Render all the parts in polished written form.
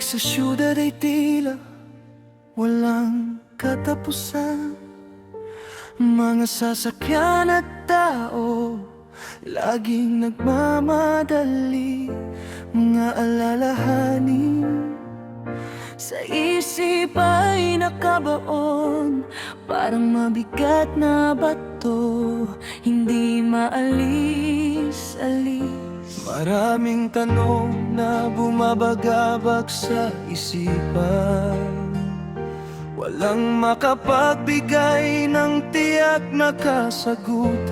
sa syudad ay tila walang katapusan. Mga sasakyan at tao laging nagmamadali. Mga alalahanin sa isip ay nakabaon, parang mabigat na bato, hindi maalis-alis. Maraming tanong na bumabagabag sa isipan, walang makapagbigay ng tiyak na kasagutan.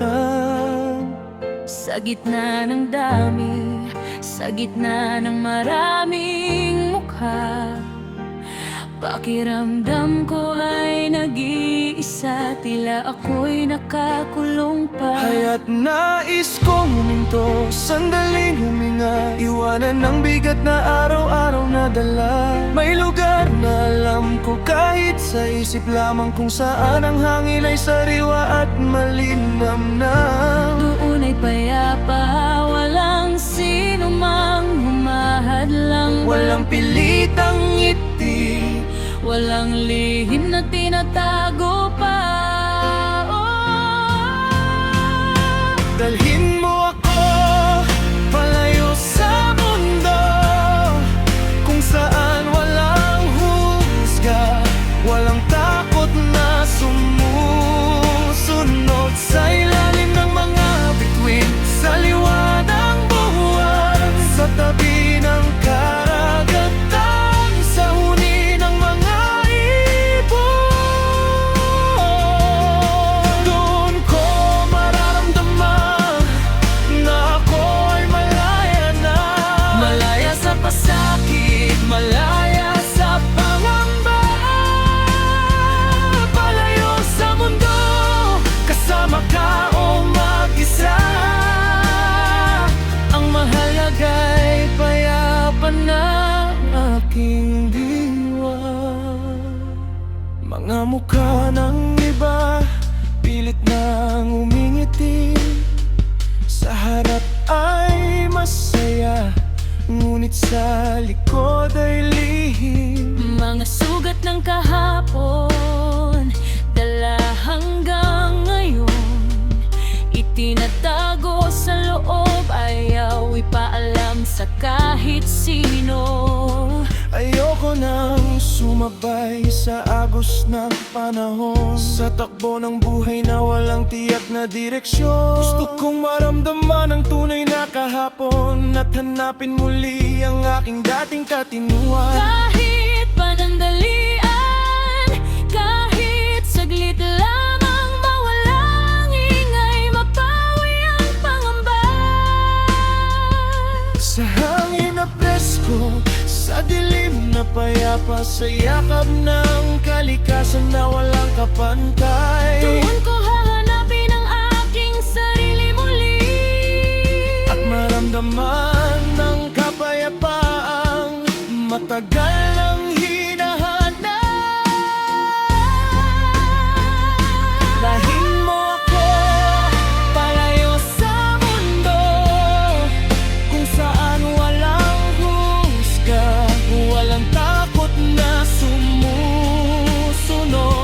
Sa gitna ng dami, sa gitna ng maraming mukha, pakiramdam ko ay nag-iisa, tila ako'y nakakulong pa. Kaya't nais kong huminto, sandaling huminga, iwanan ng bigat na araw-araw na dala. May lugar na alam ko kahit sa isip lamang, kung saan ang hangin ay sariwa at malinam na. Doon ay payapa, walang sino mang humahadlang. Walang pilitang ngiti, walang lihim na tinatago pa. Dalhin mo ako palayo sa mundo, kung saan walang husga, walang takot na sumusunod. Sa ilalim ng mga bituin, sa liwanag ng buwan, sa tabi ng karagatan, sa huni ng mga ibon. Doon ko mararamdaman na ako ay malaya na, malaya sa pasakit, malaya sa pangamba. Palayo sa mundo, kasama ka o mag-isa. Ang mahalaga'y payapa na aking diwa. Mga mukha ng iba, pilit nang umingiti, sa harap ay masaya, ngunit sa likod ay lihim. Mga sugat ng kahapon, dala hanggang ngayon, itinatago sa loob, ayaw ipaalam sa kahit sino. Ayoko nang sumabay sa agos ng panahon, sa takbo ng buhay na walang tiyak na direksyon. Gusto kong maramdaman ang tunay na kahapon, at hanapin muli ang aking dating katinuan. Kahit panandalian, kahit saglit lamang, mawalang ingay, mapawi ang pangamba. Sa hangin na presko, sa dilim na payapa, sa yakap ng kalikasan na walang kapantay. Doon ko hahanapin ang aking sarili muli, at maramdaman ng kapayapaang matagal nang hinahanap. Dahin mo ako palayo sa mundo, kung saan walang husga, walang takot na sumusunod.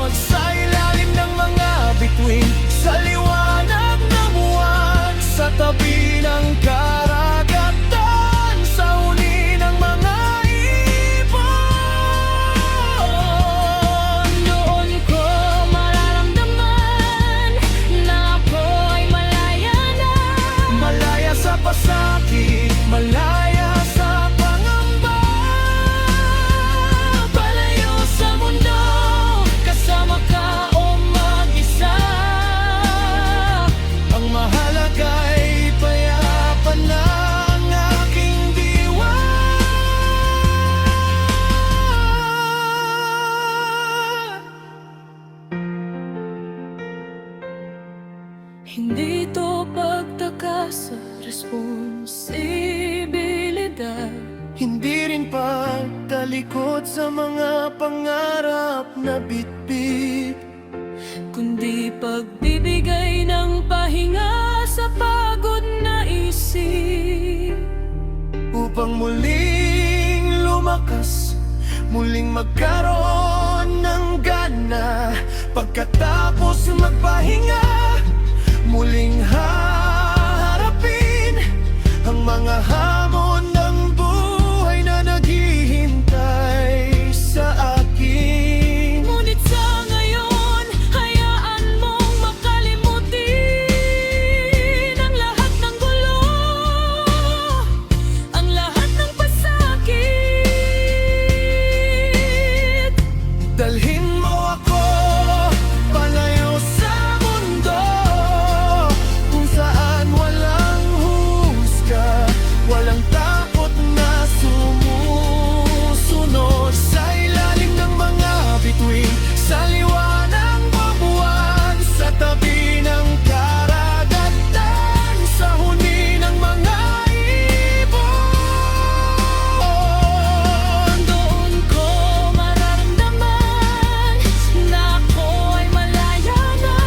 Sa ilalim ng mga bituin, sa liwanag ng buwan, sa tabi ng karagatan, sa huni ng mga ibon. doon ko mararamdaman na ako ay malaya na, Malaya sa pasakit, malaya sa pangamba. palayo sa mundo, kasama ka o mag-isa. Ang mahalaga'y payapa na ang aking diwa. Hindi to pagtaka sa responsibilidad, Hindi rin pagtalikod sa mga pangarap na bitbit, kundi pagbibigay ng pahinga sa pagod na isip. upang muling lumakas muling magkaroon ng gana. Pagkatapos magpahinga, muling haharapin ang mga hamon ng buhay na naghihintay sa akin. Ngunit sa ngayon, hayaan mong makalimutin ang lahat ng gulo, ang lahat ng pasakit. Dalhin mo ako palayo sa mundo, kung saan walang husga, walang takot na sumusunod. Sa ilalim ng mga bituin, sa liwanag ng buwan, sa tabi ng karagatan, sa huni ng mga ibon. Doon ko mararamdaman na ako ay malaya na,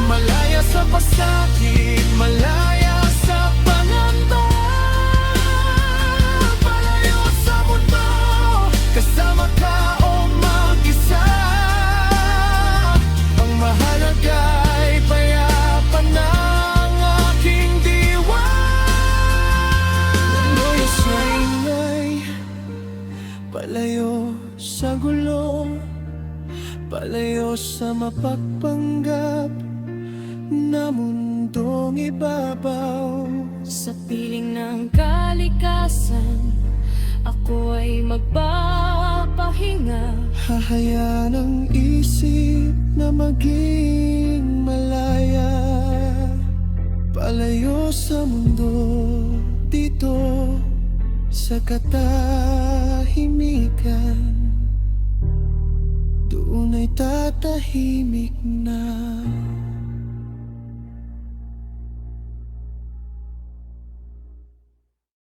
Malaya sa pasakit, malaya sa pangamba. Palayo sa mundo, kasama ka o mag-isa. Ang mahalaga ay payapa ng aking diwa. Palayo sa ingay, palayo sa gulo, palayo sa mapagpanggap na mundong ibabaw. sa piling ng kalikasan, ako ay magpapahinga. Hahayaan ang isip na maging malaya, palayo sa mundo, dito sa katahimikan. Doon ay tatahimik na